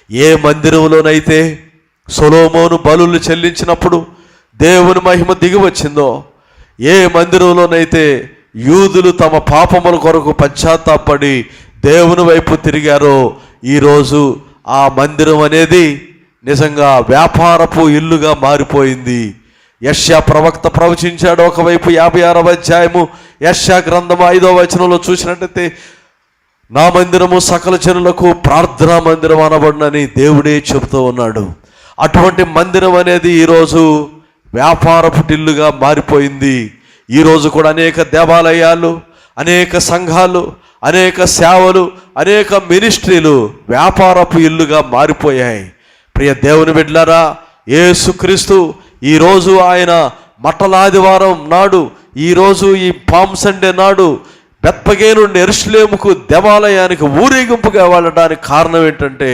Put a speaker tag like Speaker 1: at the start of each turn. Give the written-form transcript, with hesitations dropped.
Speaker 1: ఏ మందిరంలోనైతే సొలొమోను బలులు చెల్లించినప్పుడు దేవుని మహిమ దిగి వచ్చిందో, ఏ మందిరంలోనైతే యూదులు తమ పాపముల కొరకు పశ్చాత్తాపడి దేవుని వైపు తిరిగారో, ఈరోజు ఆ మందిరం అనేది నిజంగా వ్యాపారపు ఇల్లుగా మారిపోయింది. యెషయా ప్రవక్త ప్రవచించాడు. ఒకవైపు 56వ అధ్యాయము యెషయా గ్రంథము 5వ వచనంలో చూసినట్టయితే, నా మందిరము సకల జనులకు ప్రార్థనా మందిరం అనబడినని దేవుడే చెబుతూ ఉన్నాడు. అటువంటి మందిరం అనేది ఈరోజు వ్యాపారపు ఇల్లుగా మారిపోయింది. ఈరోజు కూడా అనేక దేవాలయాలు, అనేక సంఘాలు, అనేక సేవలు, అనేక మినిస్ట్రీలు వ్యాపారపు ఇల్లుగా మారిపోయాయి. ప్రియ దేవుని బిడ్డలారా, యేసుక్రీస్తు ఈరోజు ఆయన మట్టలాదివారం నాడు, ఈరోజు ఈ పామ్ సండే నాడు బెత్పగే నుండి యెరూషలేముకు దేవాలయానికి ఊరేగింపుగా వెళ్ళడానికి కారణం ఏంటంటే,